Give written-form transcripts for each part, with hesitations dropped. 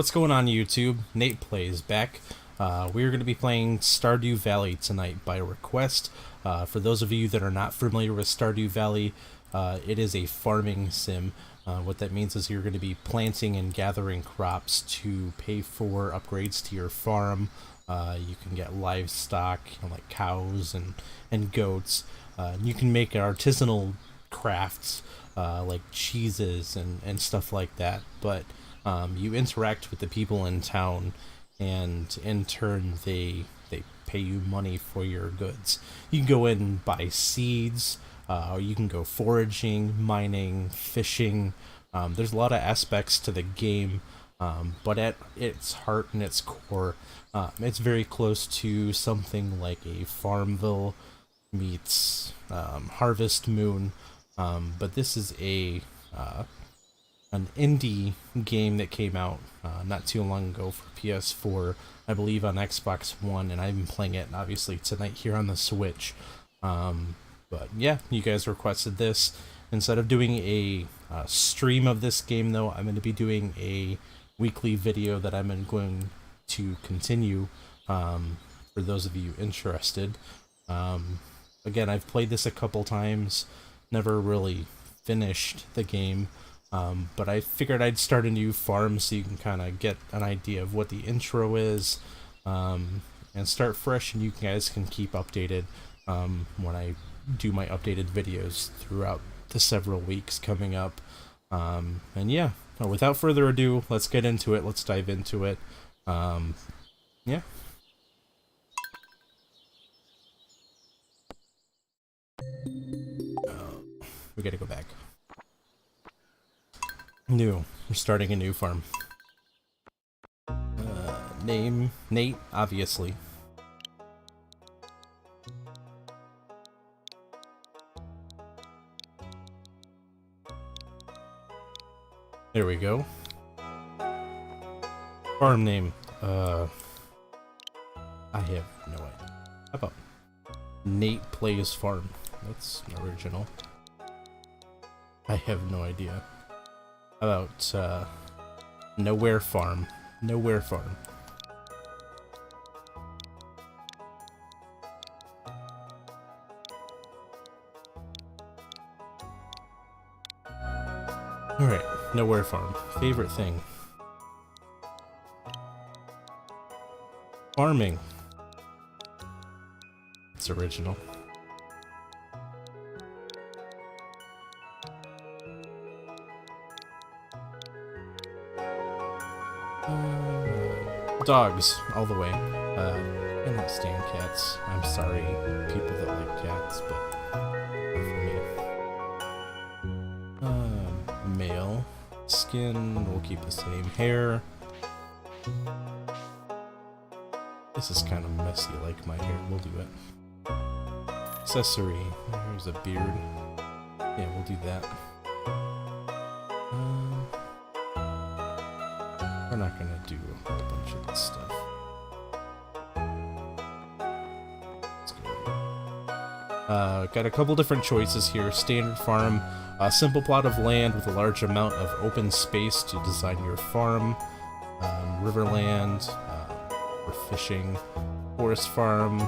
What's going on YouTube? Nate Plays back. We're going to be playing Stardew Valley tonight by request. For those of you that are not familiar with Stardew Valley, it is a farming sim. What that means is you're going to be planting and gathering crops to pay for upgrades to your farm. You can get livestock, like cows and goats. You can make artisanal crafts like cheeses and stuff like that, but you interact with the people in town, and in turn they pay you money for your goods. You can go in and buy seeds, or you can go foraging, mining, fishing. There's a lot of aspects to the game, but at its heart and its core, it's very close to something like a Farmville meets Harvest Moon, but this is an indie game that came out not too long ago for PS4, I believe on Xbox One, and I've been playing it obviously tonight here on the Switch. But yeah, you guys requested this. Instead of doing a stream of this game though, I'm going to be doing a weekly video that I'm going to continue for those of you interested. Again, I've played this a couple times, never really finished the game. But I figured I'd start a new farm so you can kind of get an idea of what the intro is, and start fresh, and you guys can keep updated when I do my updated videos throughout the several weeks coming up. And yeah, without further ado, let's get into it. Let's dive into it. Yeah. We gotta go back. New. We're starting a new farm. Name Nate, obviously. There we go. Farm name. I have no idea. How about Nate Plays Farm? That's original. I have no idea. How about Nowhere Farm? Nowhere Farm. Alright, Nowhere Farm. Favorite thing? Farming. It's original. Dogs, all the way. I cannot stand cats. I'm sorry, people that like cats, but not for me. Male. Skin, we'll keep the same. Hair. This is kind of messy, like my hair. We'll do it. Accessory. Here's a beard. Yeah, we'll do that. We're not gonna do a whole bunch of this stuff. Let's go. Got a couple different choices here. Standard farm, a simple plot of land with a large amount of open space to design your farm. Riverland, for fishing. Forest farm,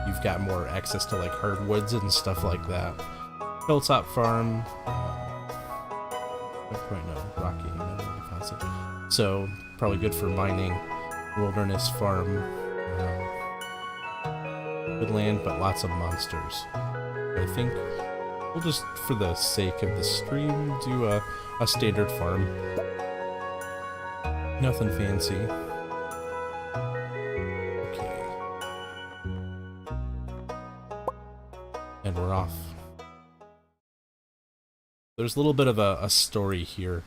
you've got more access to like hardwoods and stuff like that. Hilltop farm, right now, rocky, concept. So probably good for mining. Wilderness farm, good land, but lots of monsters. I think we'll just, for the sake of the stream, do a standard farm. Nothing fancy. Okay. And we're off. There's a little bit of a story here.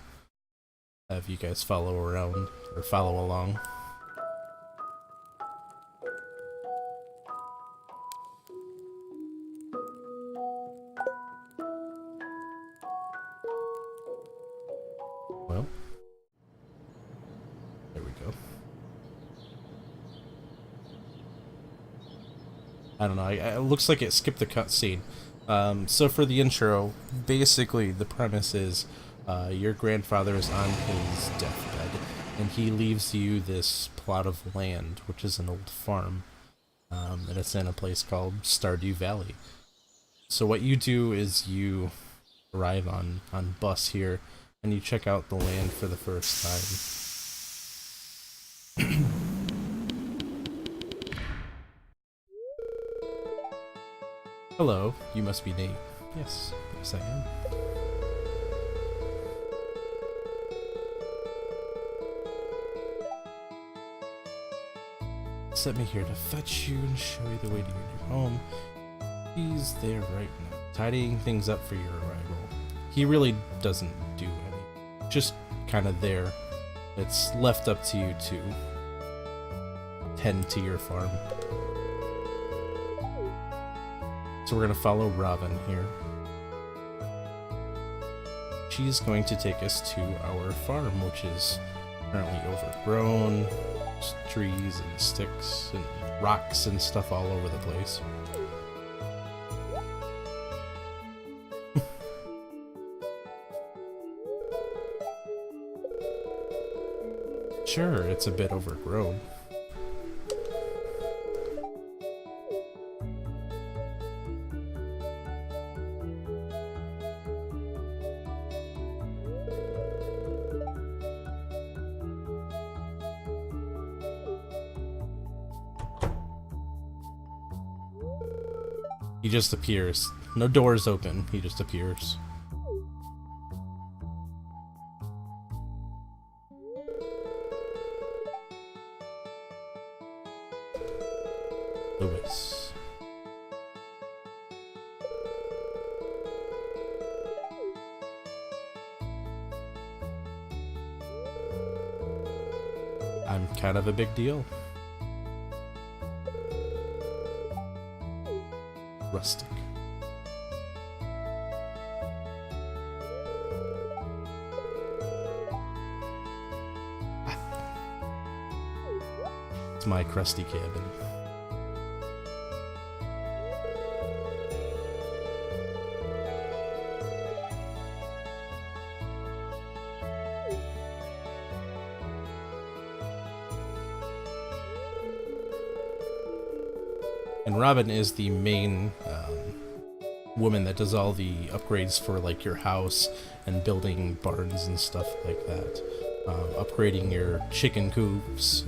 Have you guys follow around, or follow along. Well, there we go. I don't know, it looks like it skipped the cutscene. So for the intro, basically the premise is your grandfather is on his deathbed, and he leaves you this plot of land, which is an old farm, and it's in a place called Stardew Valley. So what you do is you arrive on bus here, and you check out the land for the first time. Hello, you must be Nate. Yes, I am. Sent me here to fetch you and show you the way to your new home. He's there right now, tidying things up for your arrival. He really doesn't do any, just kind of there. It's left up to you to tend to your farm. So we're gonna follow Robin here. She's going to take us to our farm, which is currently overgrown. There's trees and sticks and rocks and stuff all over the place. Sure, it's a bit overgrown. He just appears. No doors open, he just appears. Lewis. I'm kind of a big deal. Rustic. It's my crusty cabin. And Robin is the main woman that does all the upgrades for like your house and building barns and stuff like that. Upgrading your chicken coops.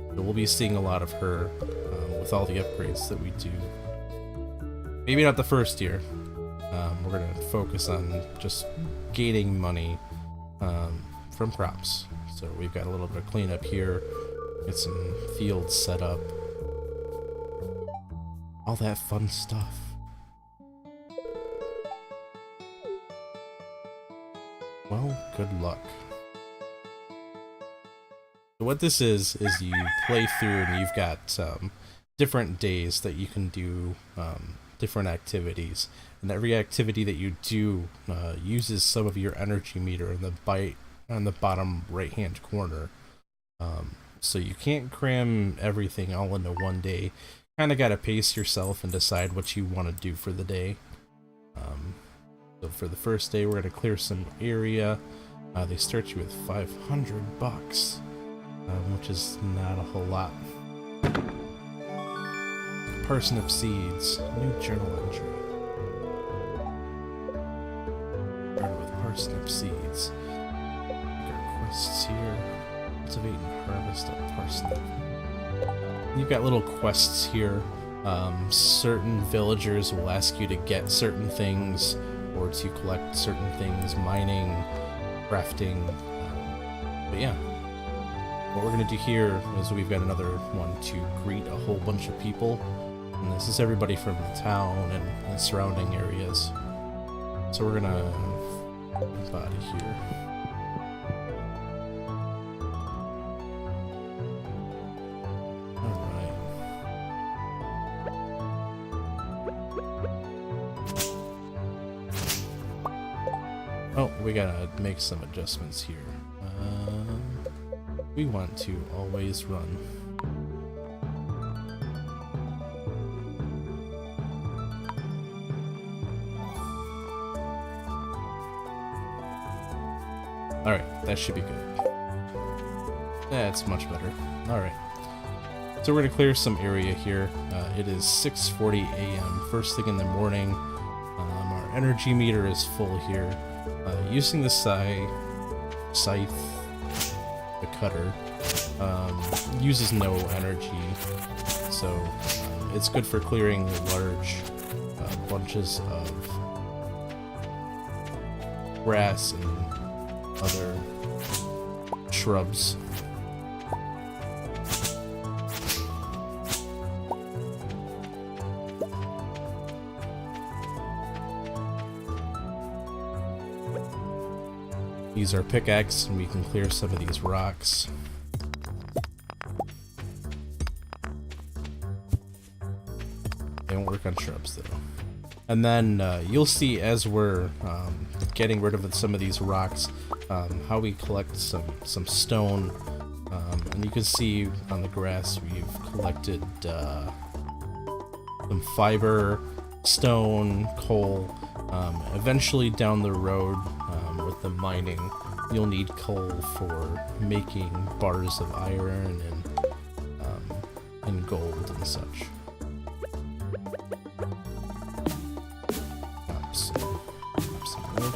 And we'll be seeing a lot of her with all the upgrades that we do. Maybe not the first year. We're going to focus on just gaining money from crops. So we've got a little bit of cleanup here. Get some fields set up. All that fun stuff. Well, good luck. So what this is you play through and you've got different days that you can do different activities. And every activity that you do uses some of your energy meter on the bottom right hand corner. So you can't cram everything all into one day. Kind of got to pace yourself and decide what you want to do for the day. So for the first day, we're going to clear some area. They start you with $500, which is not a whole lot. Parsnip seeds, new journal entry. Started with parsnip seeds. Got quests here. Cultivate and harvest a parsnip. You've got little quests here. Certain villagers will ask you to get certain things or to collect certain things, mining, crafting. But yeah, what we're going to do here is we've got another one to greet a whole bunch of people. And this is everybody from the town and surrounding areas. So we're going to move out of here. Oh, we gotta make some adjustments here. We want to always run. Alright, that should be good. That's much better. Alright. So we're going to clear some area here. It is 6:40 a.m. First thing in the morning. Our energy meter is full here. Using the scythe, the cutter, uses no energy, so it's good for clearing large bunches of grass and other shrubs. Use our pickaxe and we can clear some of these rocks. They won't work on shrubs though. And then you'll see as we're getting rid of some of these rocks, how we collect some stone. And you can see on the grass we've collected some fiber, stone, coal. Eventually down the road with the mining, you'll need coal for making bars of iron and gold and such. Some wood.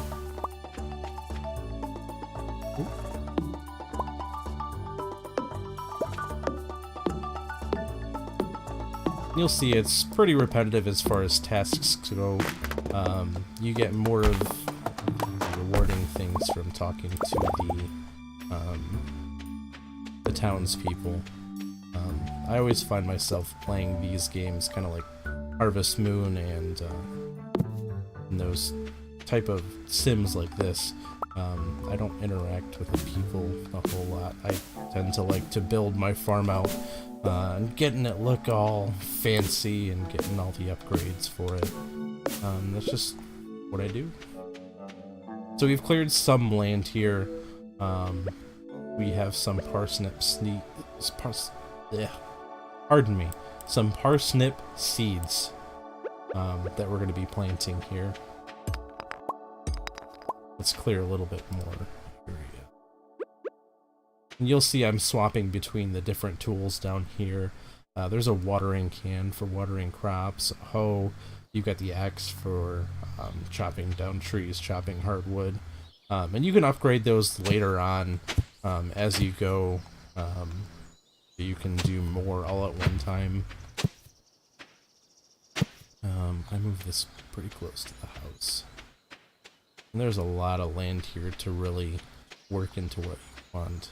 You'll see it's pretty repetitive as far as tasks go. You get more of rewarding things from talking to the townspeople. I always find myself playing these games kind of like Harvest Moon and those type of sims like this. I don't interact with the people a whole lot. I tend to like to build my farm out and getting it look all fancy and getting all the upgrades for it. That's just what I do. So we've cleared some land here. We have some some parsnip seeds that we're going to be planting here. Let's clear a little bit more area. And you'll see I'm swapping between the different tools down here. There's a watering can for watering crops, a hoe. You've got the axe for chopping down trees, chopping hardwood. And you can upgrade those later on as you go. You can do more all at one time. I moved this pretty close to the house. And there's a lot of land here to really work into what you want.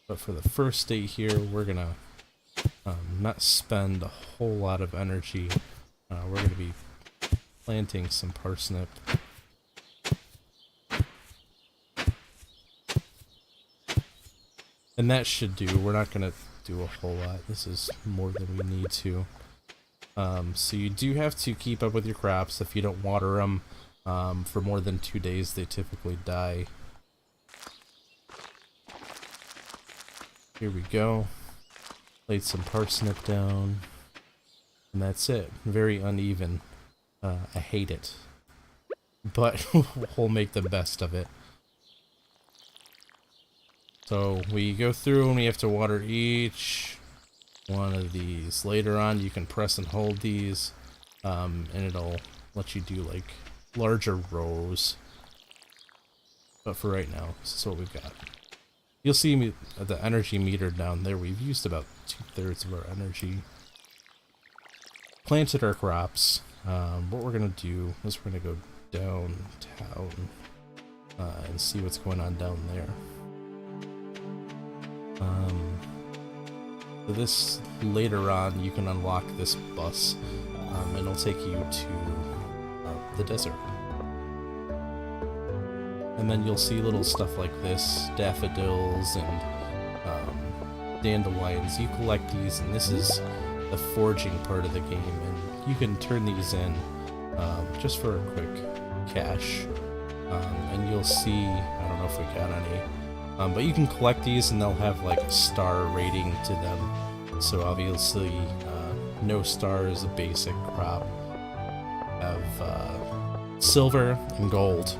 But for the first day here, we're gonna not spend a whole lot of energy. We're gonna be planting some parsnip. And that should do. We're not gonna do a whole lot. This is more than we need to. So you do have to keep up with your crops. If you don't water them for more than 2 days, they typically die. Here we go. Laid some parsnip down. And that's it. Very uneven. I hate it. But we'll make the best of it. So we go through and we have to water each one of these. Later on you can press and hold these and it'll let you do like larger rows. But for right now, this is what we've got. You'll see the energy meter down there. We've used about 2/3 of our energy. Planted our crops. What we're going to do is we're going to go downtown and see what's going on down there. So this, later on, you can unlock this bus, and it'll take you to the desert. And then you'll see little stuff like this, daffodils and dandelions. You collect these, and this is the foraging part of the game, and you can turn these in just for a quick cash. And you'll see, I don't know if we got any, but you can collect these and they'll have like a star rating to them. So obviously no star is a basic crop. Have silver and gold,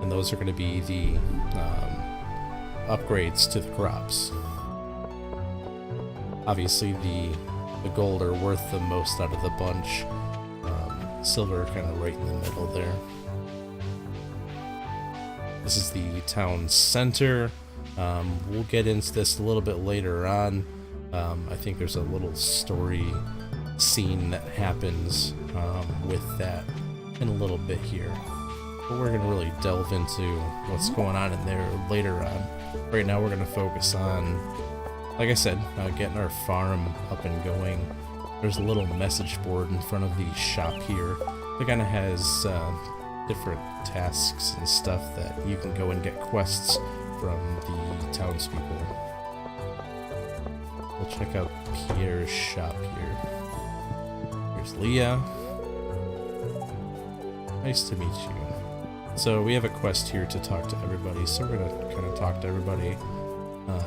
and those are going to be the upgrades to the crops. Obviously, the gold are worth the most out of the bunch. Silver kind of right in the middle there. This is the town center. We'll get into this a little bit later on. I think there's a little story scene that happens with that in a little bit here. But we're going to really delve into what's going on in there later on. Right now we're going to focus on, like I said, getting our farm up and going. There's a little message board in front of the shop here that kind of has different tasks and stuff that you can go and get quests from the townspeople. We'll check out Pierre's shop here. Here's Leah. Nice to meet you. So we have a quest here to talk to everybody, so we're gonna kind of talk to everybody.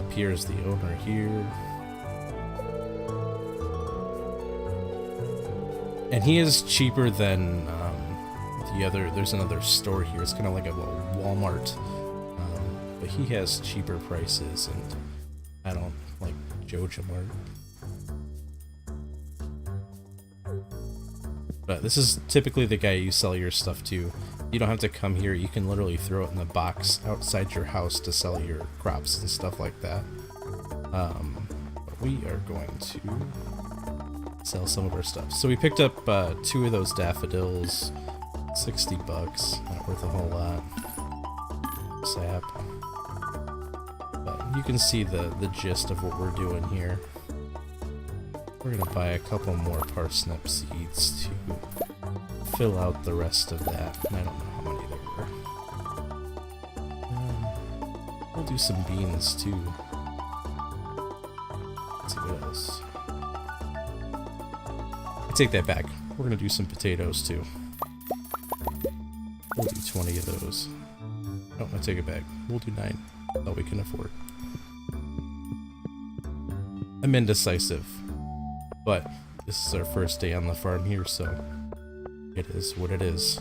Pierre's the owner here. And he is cheaper than the other. There's another store here. It's kind of like a Walmart, but he has cheaper prices, and I don't like Joja Mart. But this is typically the guy you sell your stuff to. You don't have to come here. You can literally throw it in the box outside your house to sell your crops and stuff like that. But we are going to sell some of our stuff. So we picked up 2 of those daffodils, $60, not worth a whole lot. Sap. But you can see the gist of what we're doing here. We're gonna buy a couple more parsnip seeds to fill out the rest of that. And I don't know how many there were. We'll do some beans too. Let's see what else. I take that back. We're gonna do some potatoes too. We'll do 20 of those. Oh, I take it back. We'll do 9. All we can afford. I'm indecisive, but this is our first day on the farm here, so it is what it is.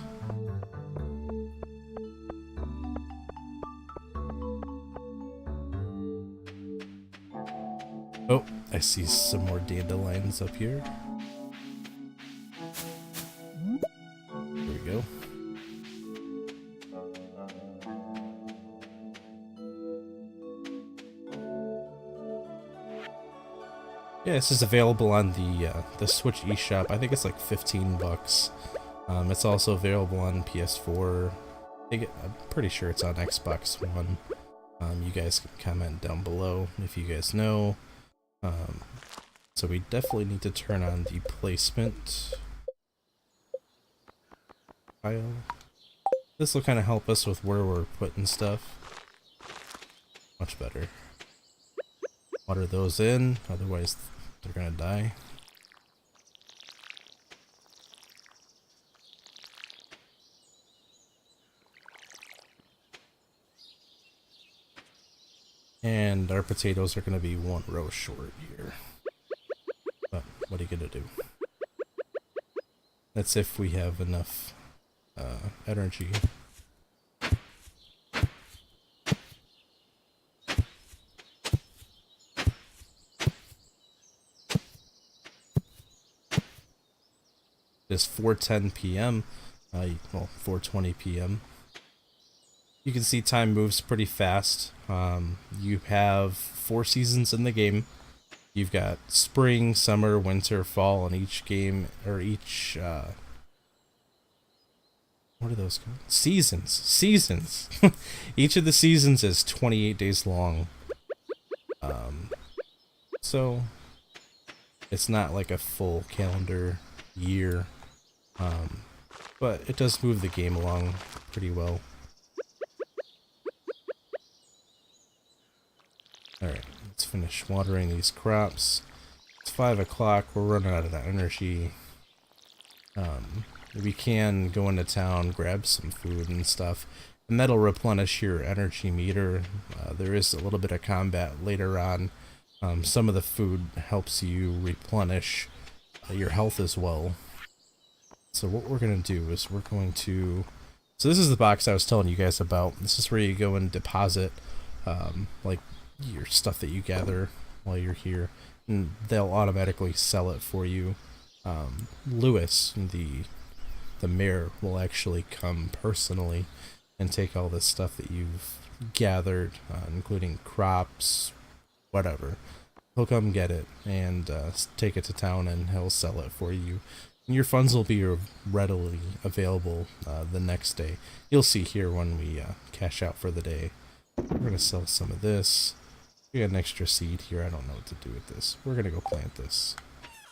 Oh, I see some more dandelions up here. There we go. Yeah, this is available on the Switch eShop. I think it's like $15. It's also available on PS4. I'm pretty sure it's on Xbox One. You guys can comment down below if you guys know. So we definitely need to turn on the placement file. This will kind of help us with where we're putting stuff. Much better. Water those in, otherwise they're gonna die. And our potatoes are gonna be 1 row short here. But what are you gonna do? That's if we have enough energy. It's 4:10 p.m. Well, 4:20 p.m. You can see time moves pretty fast. You have 4 seasons in the game. You've got spring, summer, winter, fall in each game, or each what are those called? Seasons. Seasons. Each of the seasons is 28 days long. So it's not like a full calendar year. But it does move the game along pretty well. Alright, let's finish watering these crops. It's 5 o'clock, we're running out of energy. We can go into town, grab some food and stuff, and that'll replenish your energy meter. There is a little bit of combat later on. Some of the food helps you replenish your health as well. So what we're going to do is so this is the box I was telling you guys about. This is where you go and deposit like your stuff that you gather while you're here, and they'll automatically sell it for you. Lewis, the mayor, will actually come personally and take all this stuff that you've gathered, including crops, whatever. He'll come get it and take it to town, and he'll sell it for you. And your funds will be readily available the next day. You'll see here when we cash out for the day. We're going to sell some of this. We got an extra seed here. I don't know what to do with this. We're going to go plant this.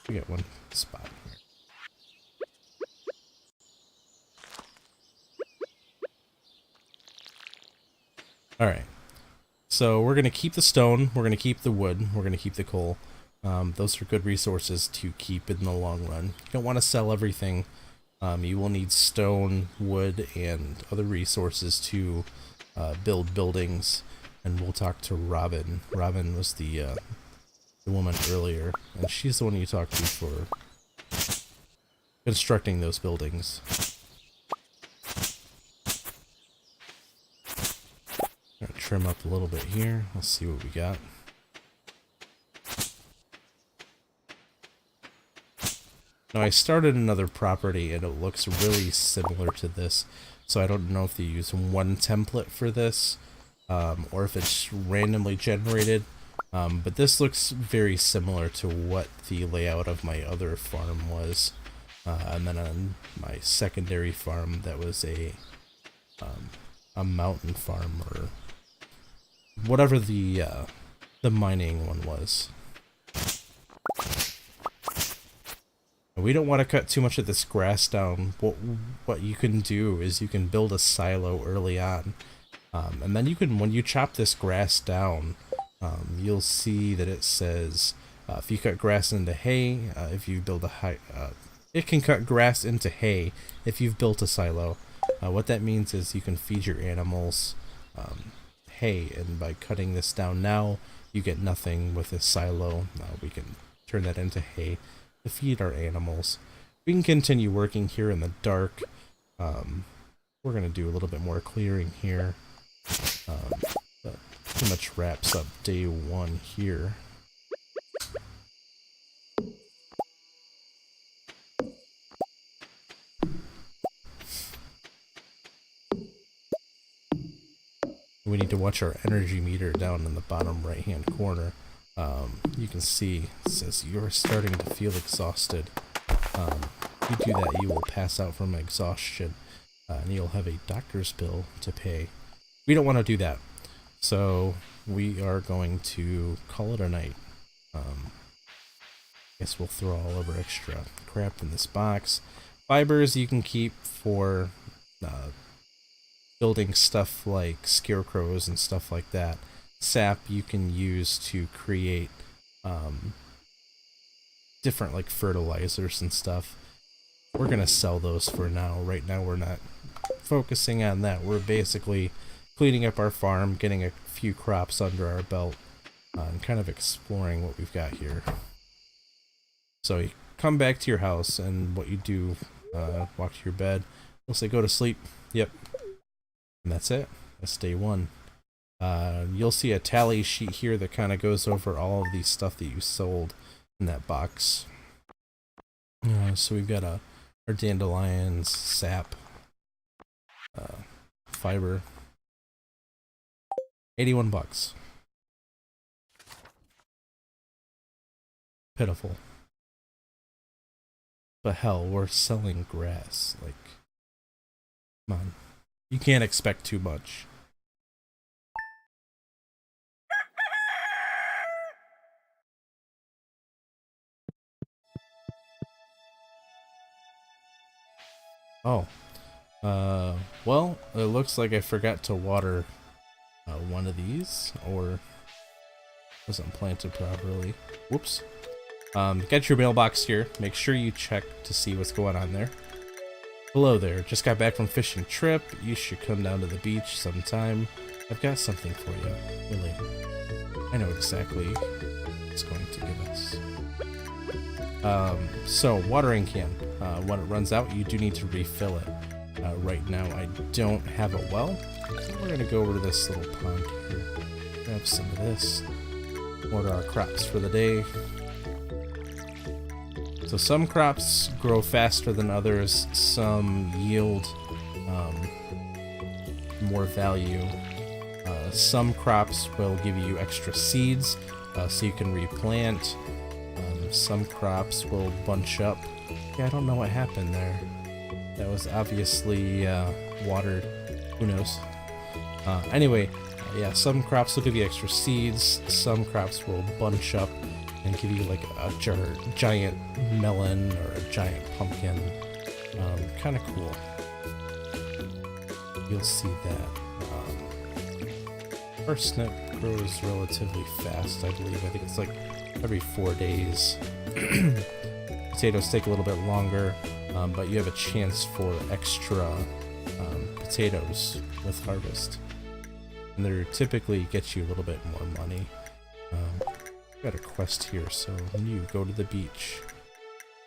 We got one spot here. Alright. So we're going to keep the stone, we're going to keep the wood, we're going to keep the coal. Those are good resources to keep in the long run. You don't want to sell everything. You will need stone, wood, and other resources to build buildings. And we'll talk to Robin. Robin was the woman earlier, and she's the one you talked to for constructing those buildings. Gonna trim up a little bit here. Let's see what we got. Now I started another property and it looks really similar to this, so I don't know if they use one template for this or if it's randomly generated, but this looks very similar to what the layout of my other farm was, and then on my secondary farm that was a mountain farm, or whatever the mining one was. We don't want to cut too much of this grass down. What you can do is you can build a silo early on, and then you can, when you chop this grass down, you'll see that it says if you cut grass into hay, if you build a it can cut grass into hay if you've built a silo. What that means is you can feed your animals hay, and by cutting this down now, you get nothing with a silo. We can turn that into hay to feed our animals. We can continue working here in the dark. We're going to do a little bit more clearing here. That pretty much wraps up day one here. We need to watch our energy meter down in the bottom right hand corner. You can see it says you're starting to feel exhausted. If you do that, you will pass out from exhaustion, and you'll have a doctor's bill to pay. We don't want to do that, so we are going to call it a night. Guess we'll throw all of our extra crap in this box. Fibers you can keep for building stuff like scarecrows and stuff like that. Sap you can use to create different like fertilizers and stuff. We're gonna sell those for now. Right now we're not focusing on that. We're basically cleaning up our farm, getting a few crops under our belt, and kind of exploring what we've got here. So you come back to your house, and what you do, walk to your bed, we'll say go to sleep. Yep. And that's it. That's day one. You'll see a tally sheet here that kind of goes over all of the stuff that you sold in that box. So we've got our dandelions, sap, fiber. 81 bucks. Pitiful. But hell, we're selling grass. Like, come on. You can't expect too much. Oh. Well, it looks like I forgot to water one of these, or wasn't planted properly. Whoops. Get your mailbox here. Make sure you check to see what's going on there. Hello there. Just got back from fishing trip. You should come down to the beach sometime. I've got something for you. Really. I know exactly what it's going to give us. So, watering can. When it runs out, you do need to refill it. Right now, I don't have a well. So we're going to go over to this little pond here. Grab some of this. Order our crops for the day. So some crops grow faster than others, some yield more value. Some crops will give you extra seeds, so you can replant. Some crops will bunch up. Yeah, I don't know what happened there. That was obviously watered. Who knows? Anyway, yeah, some crops will give you extra seeds. Some crops will bunch up and give you like a giant melon or a giant pumpkin. Kind of cool. You'll see that. Parsnip grows relatively fast, I believe. I think it's like every 4 days. Potatoes take a little bit longer, but you have a chance for extra potatoes with harvest. And they typically get you a little bit more money. Got a quest here, so you go to the beach.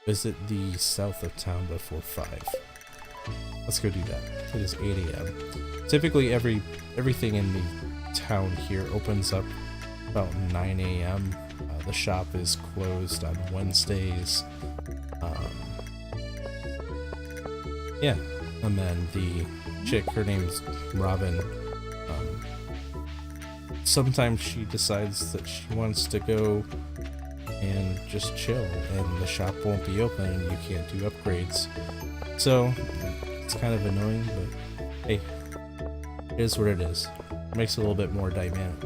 Visit the south of town before 5. Let's go do that. It is 8 a.m. Typically everything in the town here opens up about 9 a.m. The shop is closed on Wednesdays. Yeah, and then the chick, her name's Robin. Sometimes she decides that she wants to go and just chill, and the shop won't be open and you can't do upgrades. So it's kind of annoying, but hey, it is what it is. It makes it a little bit more dynamic.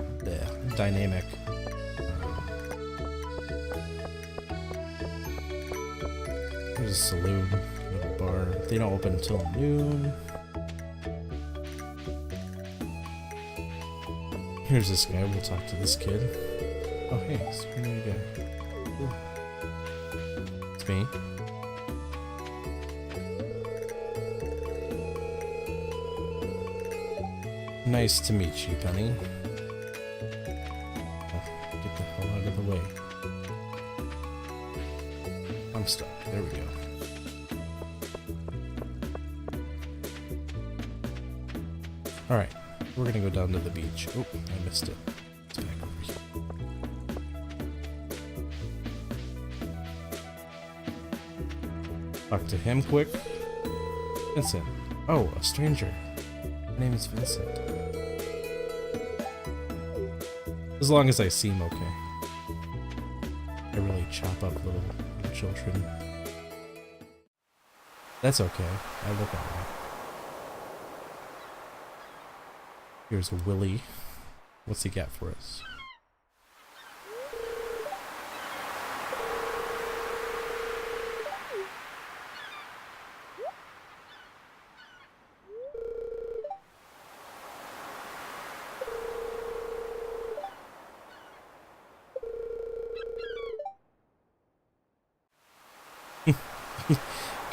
There's a saloon, a bar. They don't open until noon. Here's this guy. We'll talk to this kid. Oh, hey, it's a new guy. Ooh. It's me. Nice to meet you, Penny. Oh, get the hell out of the way. I'm stuck. There we go. Alright, we're gonna go down to the beach. Oh, I missed it. It's back over here. Talk to him quick. Vincent. Oh, a stranger. My name is Vincent. As long as I seem okay. I really chop up little children. That's okay. I look alright. Here's Willie. What's he got for us?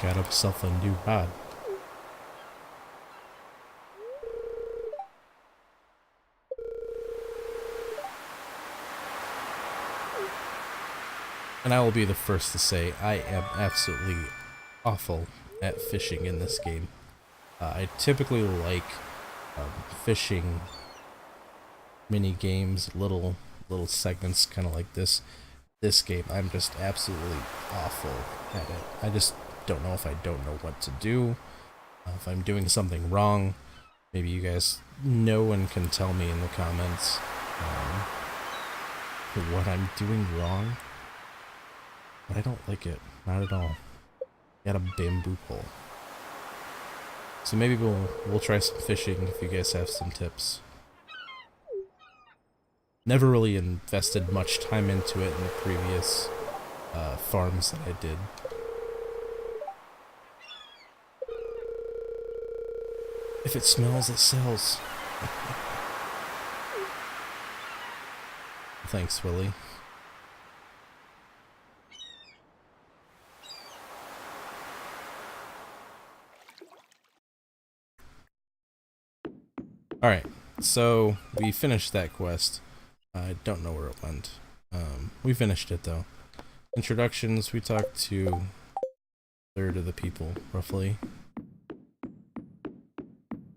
Got himself a new rod. And I will be the first to say I am absolutely awful at fishing in this game. I typically like fishing mini games, little segments, kind of like this. This game, I'm just absolutely awful at it. I just don't know if I don't know what to do, if I'm doing something wrong. Maybe you guys know and can tell me in the comments what I'm doing wrong. But I don't like it, not at all. Got a bamboo pole. So maybe we'll try some fishing if you guys have some tips. Never really invested much time into it in the previous farms that I did. If it smells, it sells. Thanks, Willie. Alright, so we finished that quest. I don't know where it went. We finished it though. Introductions, we talked to a third of the people, roughly.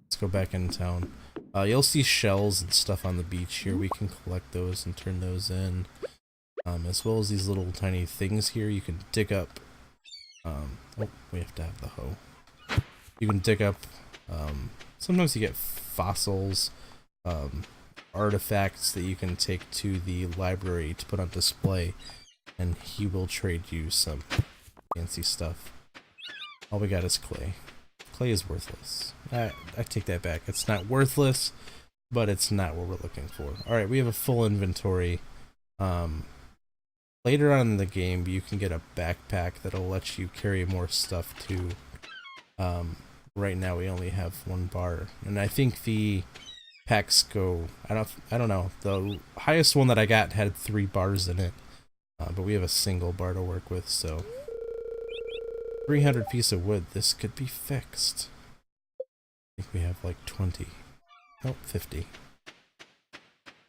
Let's go back in town. You'll see shells and stuff on the beach here. We can collect those and turn those in. As well as these little tiny things here you can dig up. Oh, we have to have the hoe. You can dig up, sometimes you get fossils, artifacts that you can take to the library to put on display, and he will trade you some fancy stuff. All we got is clay. Clay is worthless. I take that back. It's not worthless, but it's not what we're looking for. Alright, we have a full inventory. Later on in the game, you can get a backpack that'll let you carry more stuff too. Right now we only have 1 bar, and I think the packs go, I don't know, the highest one that I got had 3 bars in it, but we have a single bar to work with, so 300 piece of wood, this could be fixed. I think we have like 20, oh, 50.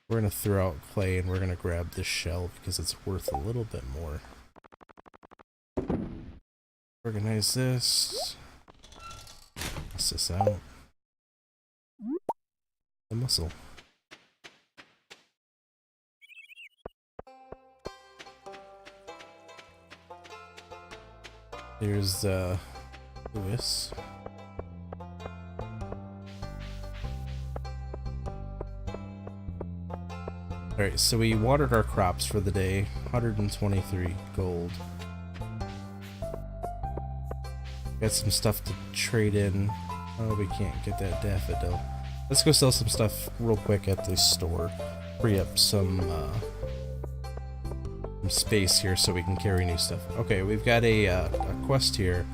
We're gonna throw out clay and we're gonna grab this shell because it's worth a little bit more. Organize this. Toss this out. The mussel. There's Lewis. Alright, so we watered our crops for the day. 123 gold. Got some stuff to trade in. Oh, we can't get that daffodil. Let's go sell some stuff real quick at the store. Free up some space here so we can carry new stuff. Okay, we've got a quest here.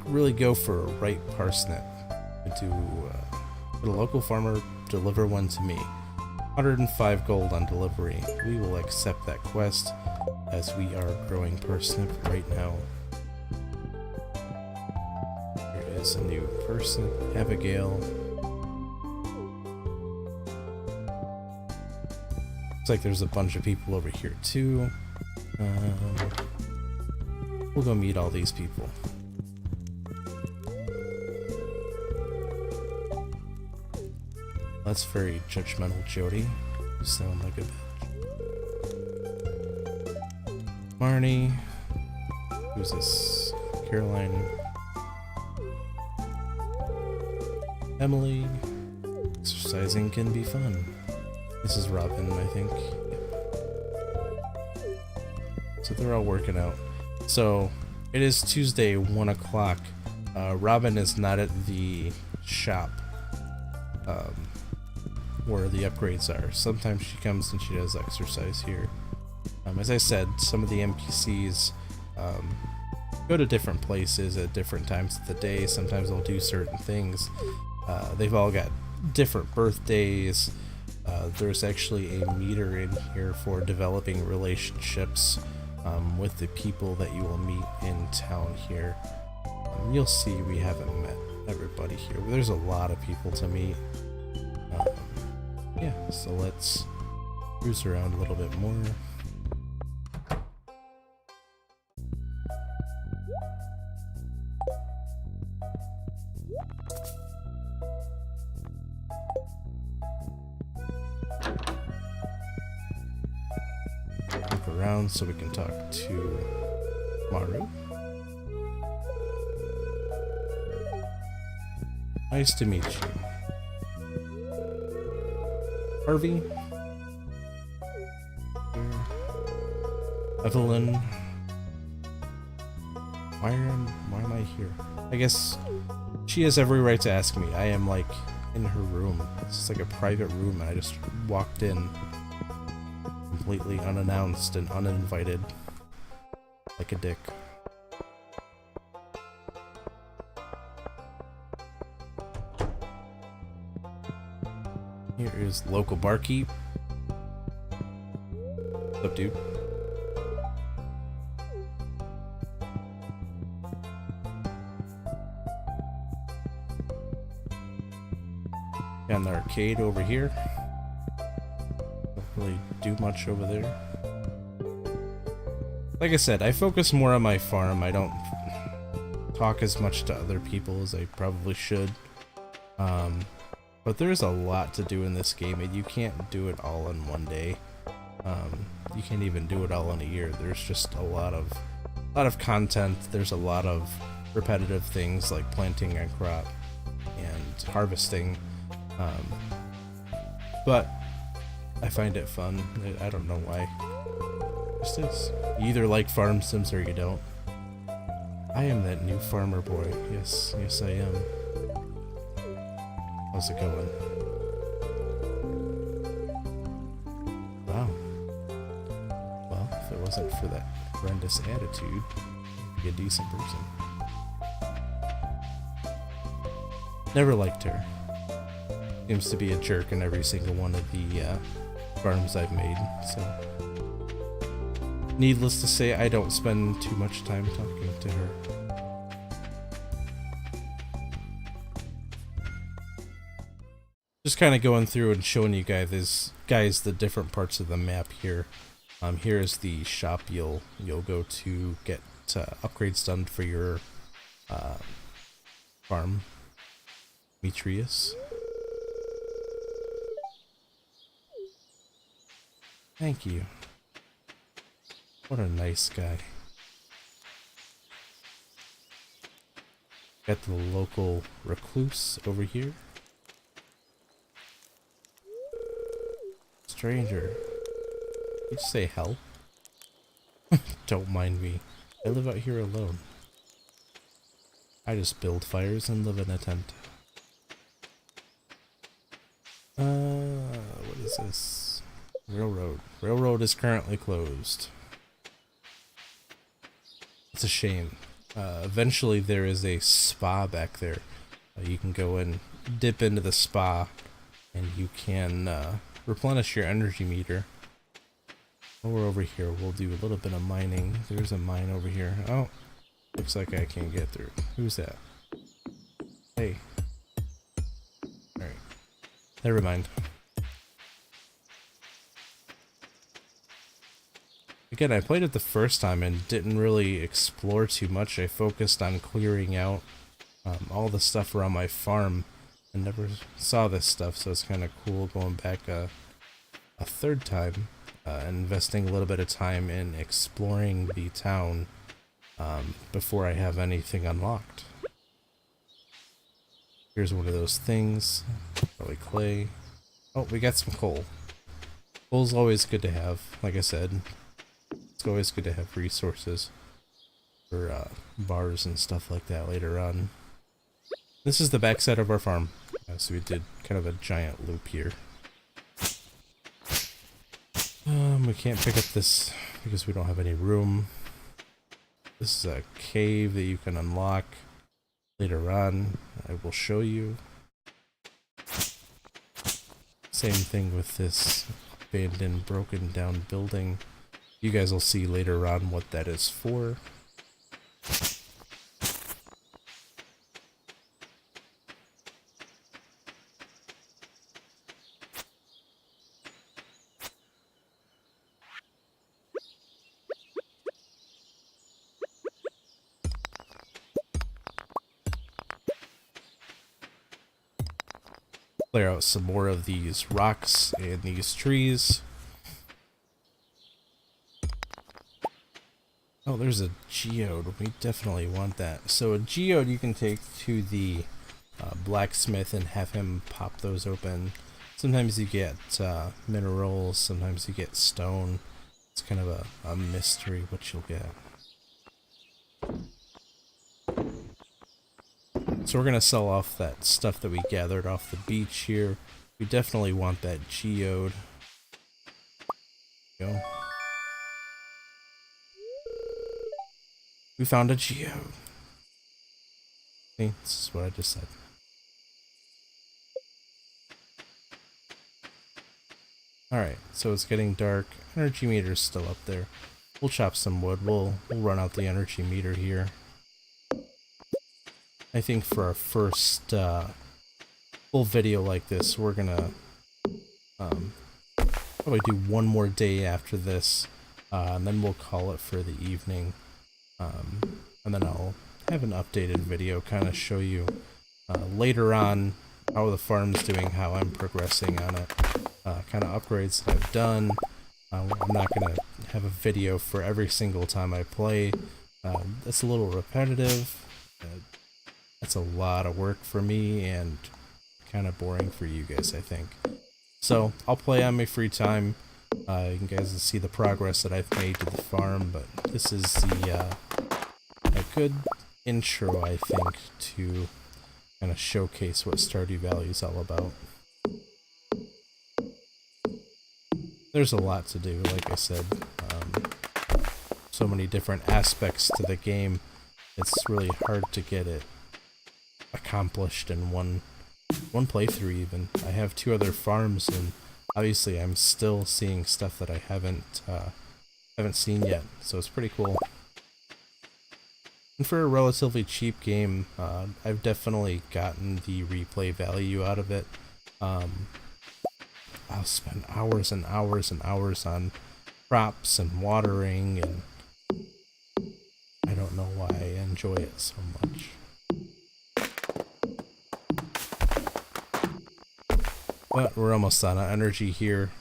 Really go for a ripe parsnip. To a local farmer, deliver one to me. 105 gold on delivery. We will accept that quest as we are growing parsnip right now. Here is a new person, Abigail. Looks like there's a bunch of people over here too. We'll go meet all these people. That's very judgmental, Jody. You sound like a bitch. Marnie. Who's this? Caroline. Emily. Exercising can be fun. This is Robin, I think. Yep. So they're all working out. So it is Tuesday, 1 o'clock. Robin is not at the shop. Where the upgrades are. Sometimes she comes and she does exercise here. As I said, some of the NPCs go to different places at different times of the day. Sometimes they'll do certain things. They've all got different birthdays. There's actually a meter in here for developing relationships with the people that you will meet in town here. You'll see we haven't met everybody here. There's a lot of people to meet. Yeah, so let's cruise around a little bit more. Look around so we can talk to Maru. Nice to meet you. Harvey, Evelyn, why am I here? I guess she has every right to ask me. I am like in her room. It's just like a private room and I just walked in completely unannounced and uninvited like a dick. Here is local barkeep. What's up, dude? Got an arcade over here. Don't really do much over there. Like I said, I focus more on my farm. I don't talk as much to other people as I probably should. But there's a lot to do in this game, and you can't do it all in one day. You can't even do it all in a year. There's just a lot of content. There's a lot of repetitive things like planting a crop and harvesting. But I find it fun. I don't know why. It just is. You either like farm sims or you don't. I am that new farmer boy. Yes, yes I am. How's it going? Wow. Well, if it wasn't for that horrendous attitude, I'd be a decent person. Never liked her. Seems to be a jerk in every single one of the farms I've made, so... Needless to say, I don't spend too much time talking to her. Just kind of going through and showing you guys the different parts of the map here. Here is the shop you'll go to get upgrades done for your farm. Demetrius. Thank you. What a nice guy. Got the local recluse over here. Stranger. Did you say help? Don't mind me. I live out here alone. I just build fires and live in a tent. What is this? Railroad. Railroad is currently closed. It's a shame. Eventually there is a spa back there. You can go and dip into the spa and you can replenish your energy meter. While we're over here, we'll do a little bit of mining. There's a mine over here. Oh, looks like I can't get through. Who's that? Hey. Alright. Never mind. Again, I played it the first time and didn't really explore too much. I focused on clearing out all the stuff around my farm and never saw this stuff, so it's kind of cool going back a third time and investing a little bit of time in exploring the town before I have anything unlocked. Here's one of those things. Probably clay. Oh, we got some coal. Coal's always good to have, like I said. It's always good to have resources for bars and stuff like that later on. This is the backside of our farm. So we did kind of a giant loop here. We can't pick up this because we don't have any room. This is a cave that you can unlock later on. I will show you. Same thing with this abandoned, broken down building. You guys will see later on what that is for. Clear out some more of these rocks and these trees. Oh, there's a geode. We definitely want that. So a geode you can take to the blacksmith and have him pop those open. Sometimes you get minerals, sometimes you get stone. It's kind of a mystery what you'll get. So we're going to sell off that stuff that we gathered off the beach here. We definitely want that geode. Go. We found a geode. See, this is what I just said. Alright, so it's getting dark. Energy meter's still up there. We'll chop some wood. We'll run out the energy meter here. I think for our first full video like this, we're gonna probably do one more day after this, and then we'll call it for the evening. And then I'll have an updated video kind of show you later on how the farm's doing, how I'm progressing on it, kind of upgrades that I've done. I'm not going to have a video for every single time I play. That's a little repetitive. That's a lot of work for me and kind of boring for you guys, I think. So I'll play on my free time. You guys can see the progress that I've made to the farm, but this is a good intro, I think, to kind of showcase what Stardew Valley is all about. There's a lot to do, like I said. So many different aspects to the game. It's really hard to get it accomplished in one playthrough even. I have 2 other farms, and obviously I'm still seeing stuff that I haven't seen yet, so it's pretty cool. And for a relatively cheap game, I've definitely gotten the replay value out of it. I'll spend hours and hours and hours on crops and watering, and I don't know why I enjoy it so much. But we're almost out of energy here.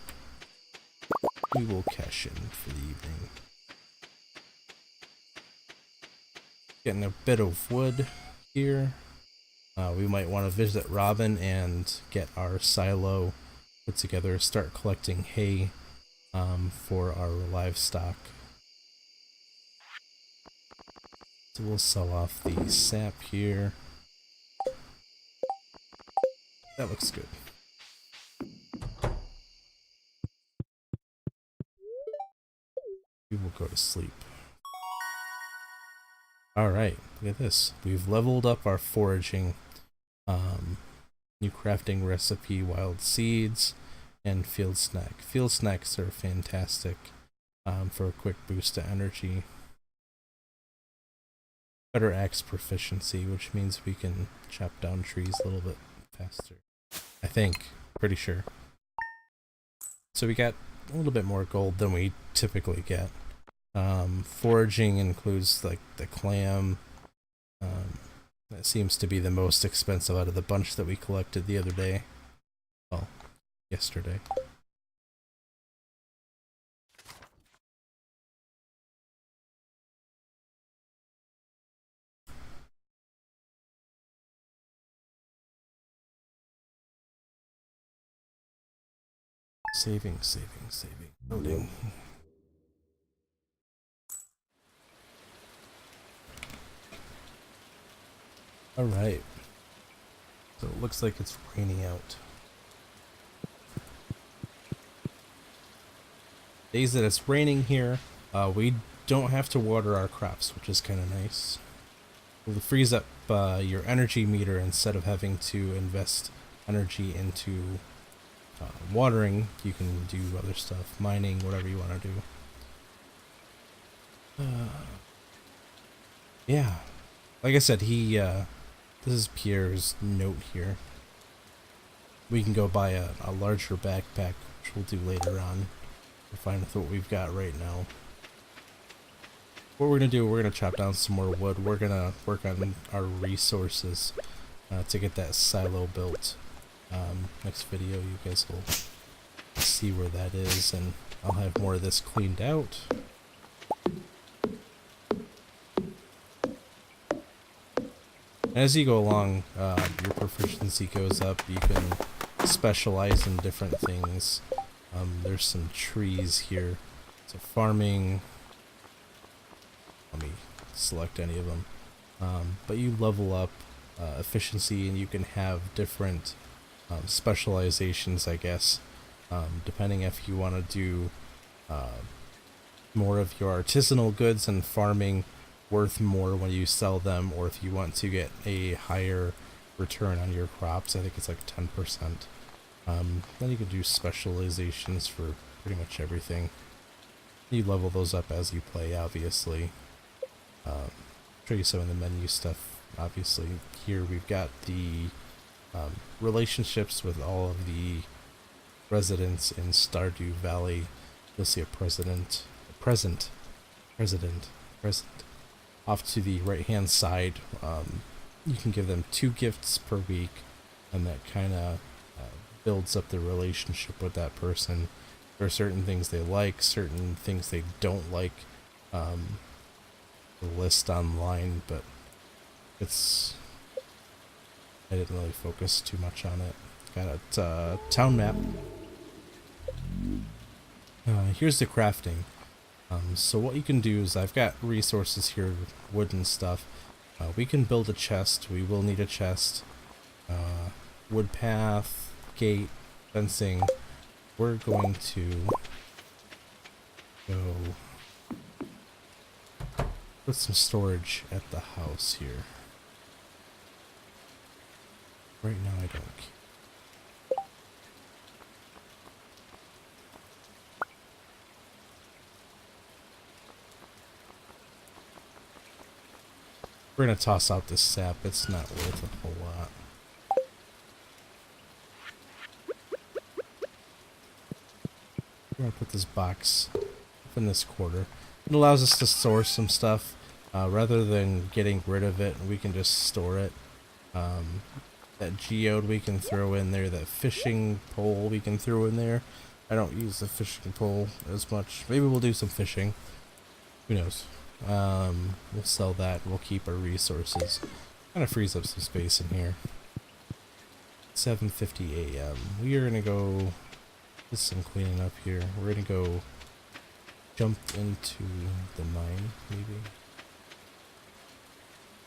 We will cash in for the evening. Getting a bit of wood here. We might want to visit Robin and get our silo put together, start collecting hay for our livestock. So we'll sell off the sap here. That looks good. We will go to sleep. Alright, look at this. We've leveled up our foraging. New crafting recipe, wild seeds, and field snack. Field snacks are fantastic for a quick boost to energy. Better axe proficiency, which means we can chop down trees a little bit faster. I think. Pretty sure. So we got a little bit more gold than we typically get. Foraging includes like the clam. That seems to be the most expensive out of the bunch that we collected the other day. Well, yesterday. Saving. Loading. Alright. So it looks like it's raining out. Days that it's raining here, we don't have to water our crops, which is kind of nice. It'll freeze up your energy meter instead of having to invest energy into watering. You can do other stuff, mining, whatever you want to do. Yeah. Like I said, this is Pierre's note here. We can go buy a larger backpack, which we'll do later on. We're fine with what we've got right now. What we're going to do, we're going to chop down some more wood. We're going to work on our resources to get that silo built. Next video, you guys will see where that is, and I'll have more of this cleaned out. As you go along, your proficiency goes up. You can specialize in different things. There's some trees here. So farming. Let me select any of them. But you level up efficiency, and you can have different specializations, I guess, depending if you want to do more of your artisanal goods and farming worth more when you sell them, or if you want to get a higher return on your crops. I think it's like 10%. Then you can do specializations for pretty much everything. You level those up as you play, obviously. Show you some of the menu stuff. Obviously, here we've got the relationships with all of the residents in Stardew Valley. You'll see a present. Off to the right hand side, you can give them 2 gifts per week. and that kind of builds up the relationship with that person. There are certain things they like, certain things they don't like. The list online, but it's I didn't really focus too much on it. Got a town map. Here's the crafting. So what you can do is I've got resources here, wood and stuff. We can build a chest. We will need a chest. Wood path, gate, fencing. We're going to go put some storage at the house here. Right now I don't care. We're gonna toss out this sap, it's not worth a whole lot. We're gonna put this box up in this quarter. It allows us to store some stuff. Rather than getting rid of it, we can just store it. That geode we can throw in there, that fishing pole we can throw in there. I don't use the fishing pole as much. Maybe we'll do some fishing. Who knows? We'll sell that. We'll keep our resources. Kind of frees up some space in here. 7:50 a.m. We are gonna go. There's some cleaning up here. We're gonna go jump into the mine, maybe,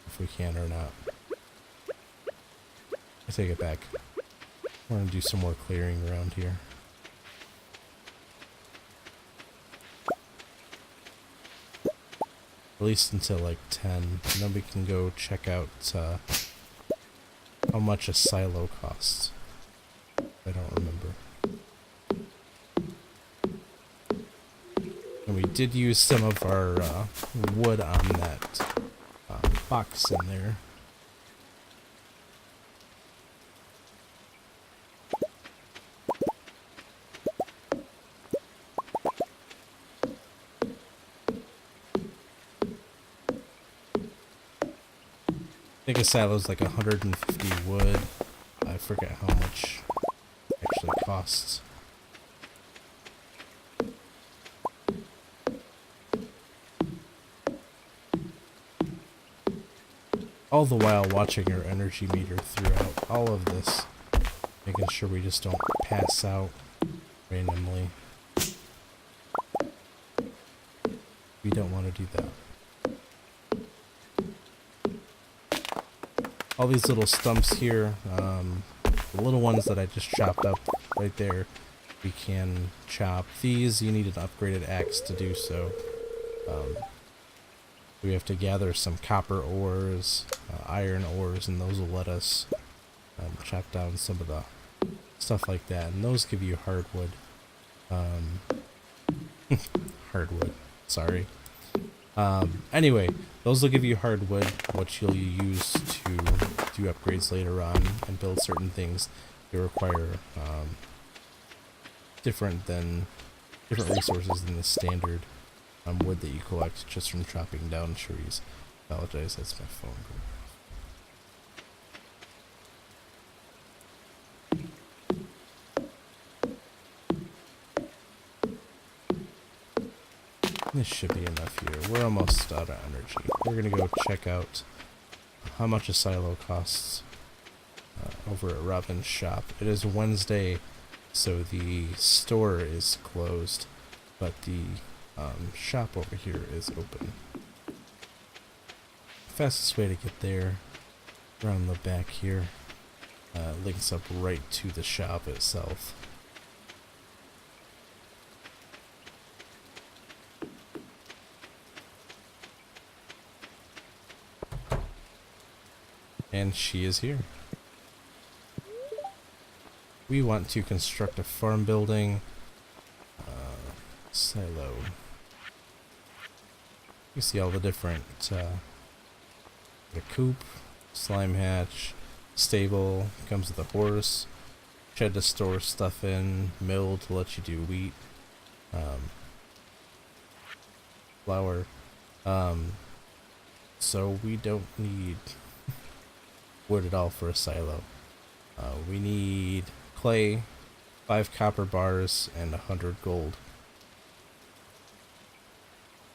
if we can or not. I take it back. We're gonna do some more clearing around here. At least until like 10, and then we can go check out how much a silo costs. I don't remember. And we did use some of our wood on that box in there. I think a silo's like 150 wood. I forget how much it actually costs. All the while watching our energy meter throughout all of this, making sure we just don't pass out randomly. We don't want to do that. All these little stumps here, the little ones that I just chopped up right there, we can chop. These, you need an upgraded axe to do so. We have to gather some copper ores, iron ores, and those will let us chop down some of the stuff like that. And those give you hardwood. Hardwood, sorry. Anyway, those will give you hardwood, which you'll use to do upgrades later on and build certain things. They require different resources than the standard wood that you collect just from chopping down trees. Apologize, that's my phone going. This should be enough here. We're almost out of energy. We're gonna go check out how much a silo costs over at Robin's shop. It is Wednesday, so the store is closed, but the shop over here is open. Fastest way to get there, around the back here, links up right to the shop itself. And she is here. We want to construct a farm building. Silo. You see all the different, the coop, slime hatch, stable, comes with a horse, shed to store stuff in, mill to let you do wheat, flour. So we don't need wood at all for a silo. We need clay, 5 copper bars, and 100 gold.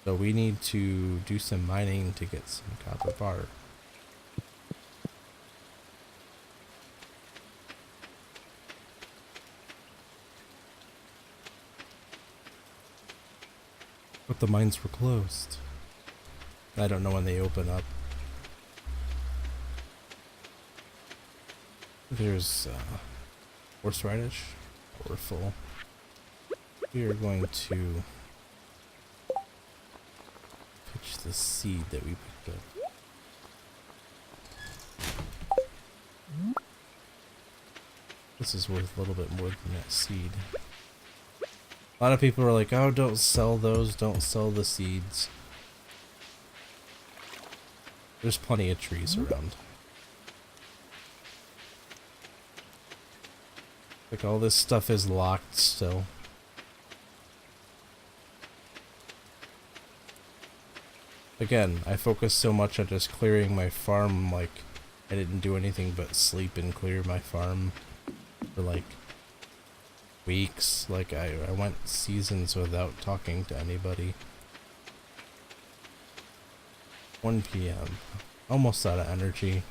So we need to do some mining to get some copper bar. But the mines were closed. I don't know when they open up. There's horseradish. We're full. We are going to pitch the seed that we picked up. This is worth a little bit more than that seed. A lot of people are like, oh, don't sell those, don't sell the seeds. There's plenty of trees around. Like, all this stuff is locked still. Again, I focused so much on just clearing my farm, like, I didn't do anything but sleep and clear my farm for, like, weeks. Like, I went seasons without talking to anybody. 1 p.m. Almost out of energy.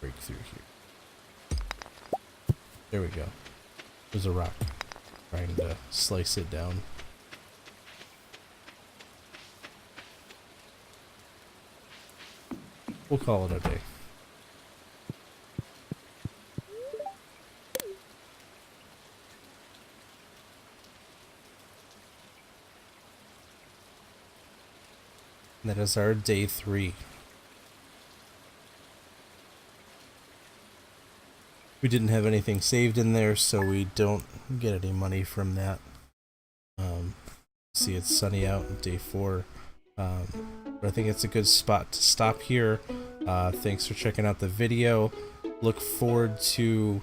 Break through here. There we go. There's a rock. Trying to slice it down. We'll call it a day. That is our day 3. We didn't have anything saved in there, so we don't get any money from that. See, it's sunny out, day 4. But I think it's a good spot to stop here. Thanks for checking out the video. Look forward to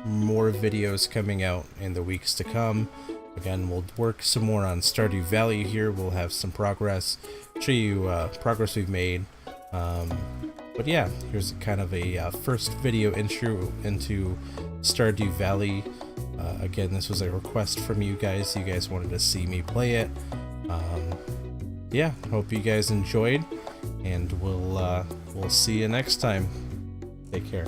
more videos coming out in the weeks to come. Again, we'll work some more on Stardew Valley here. We'll have some progress, show you progress we've made. But yeah, here's kind of a first video intro into Stardew Valley. Again, this was a request from you guys. You guys wanted to see me play it. Yeah, hope you guys enjoyed, and we'll see you next time. Take care.